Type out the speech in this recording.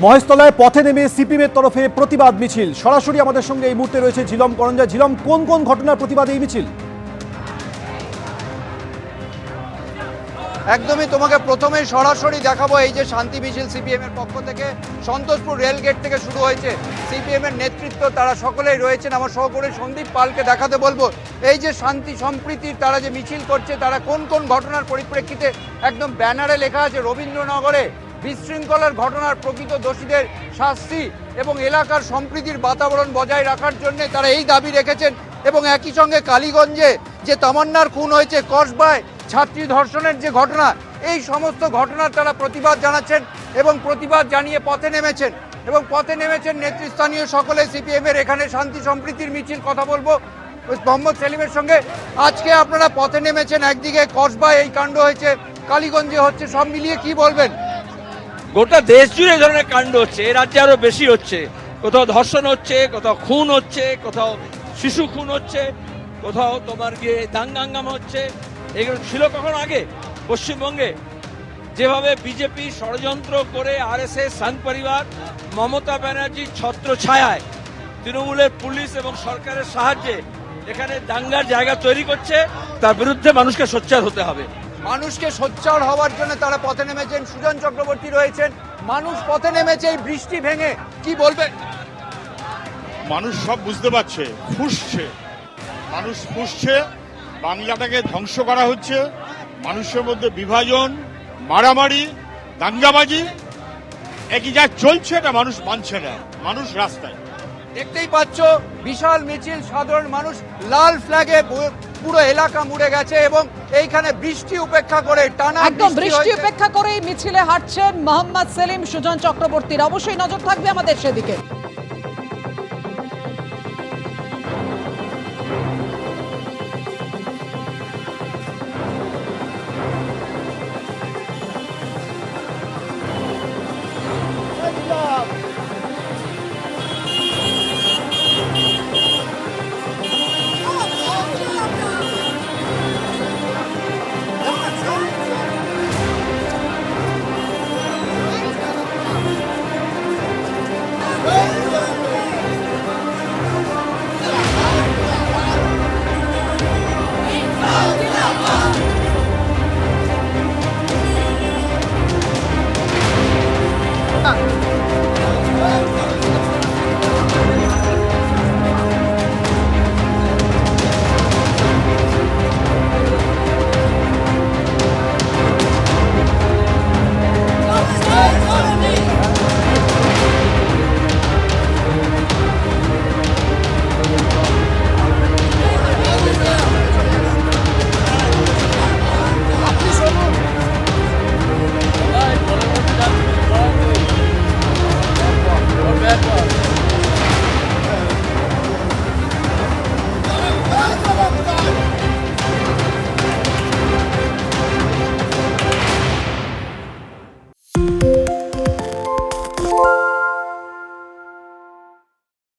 মহেশতলায় পথে নেমে সিপিএমের তরফে প্রতিবাদ মিছিল। সরাসরি আমাদের সঙ্গে এই মুহূর্তে রয়েছে ঝিলম করঞ্জা। ঝিলম, কোন কোন ঘটনার প্রতিবাদে এই মিছিল? একদমই তোমাকে প্রথমেই সরাসরি দেখাবো এই যে শান্তি মিছিল সিপিএম এর পক্ষ থেকে সন্তোষপুর রেল গেট থেকে শুরু হয়েছে। সিপিএম এর নেতৃত্ব তারা সকলেই রয়েছেন। আমার সহকর্মী সন্দীপ পালকে দেখাতে বলবো এই যে শান্তি সম্প্রীতির তারা যে মিছিল করছে তারা কোন কোন ঘটনার পরিপ্রেক্ষিতে। একদম ব্যানারে লেখা আছে রবীন্দ্রনগরে বিশৃঙ্খলার ঘটনার প্রকৃত দোষীদের শাস্তি এবং এলাকার সম্প্রীতির বাতাবরণ বজায় রাখার জন্য তারা এই দাবি রেখেছেন। এবং একই সঙ্গে কালীগঞ্জে যে তামান্নার খুন হয়েছে, কসবায় ছাত্রী ধর্ষণের যে ঘটনা, এই সমস্ত ঘটনার তারা প্রতিবাদ জানাচ্ছেন এবং প্রতিবাদ জানিয়ে পথে নেমেছেন নেতৃস্থানীয় সকলে সিপিএমের। এখানে শান্তি সম্প্রীতির মিছিল, কথা বলবো মোহাম্মদ সেলিমের সঙ্গে। আজকে আপনারা পথে নেমেছেন, একদিকে কসবায় এই কাণ্ড হয়েছে, কালীগঞ্জে হচ্ছে, সব মিলিয়ে কি বলবেন? গোটা দেশ জুড়ে এই ধরনের কাণ্ড হচ্ছে, এ রাজ্যে আরো বেশি হচ্ছে। কোথাও ধর্ষণ হচ্ছে, কোথাও খুন হচ্ছে, কোথাও শিশু খুন হচ্ছে, কোথাও তোমার গিয়ে দাঙ্গাঙ্গামা হচ্ছে। এগুলো ছিল কখন আগে পশ্চিমবঙ্গে? যেভাবে বিজেপি ষড়যন্ত্র করে আরএসএস, সংঘ পরিবার, মমতা ব্যানার্জির ছত্র ছায়ায় তৃণমূলের পুলিশ এবং সরকারের সাহায্যে এখানে দাঙ্গার জায়গা তৈরি করছে, তার বিরুদ্ধে মানুষকে সোচ্চার হতে হবে। মানুষকে সোচ্চার হওয়ার জন্য তারা পথে নেমেছেন। সুজন চক্রবর্তী রয়েছেন। মানুষ পথে নেমেছে এই বৃষ্টি ভেঙে, কি বলবেন? মানুষ সব বুঝতে পারছে, ফুঁসছে, মানুষ ফুঁসছে, বাংলাটাকে ধ্বংস করা হচ্ছে, মানুষের মধ্যে বিভাজন, মারামারি, দাঙ্গাবাজি, একই যা চলছে এটা মানুষ মানছে না, মানুষ রাস্তায়। দেখতেই পাচ্ছ বিশাল মিছিল, সাধারণ মানুষ লাল ফ্ল্যাগে পুরো এলাকা মুড়ে গেছে এবং এইখানে বৃষ্টি উপেক্ষা করে টানা একদম বৃষ্টি উপেক্ষা করে মিছিলে হাঁটছেন মোহাম্মদ সেলিম, সুজন চক্রবর্তীর। অবশ্যই নজর থাকবে আমাদের সেদিকে।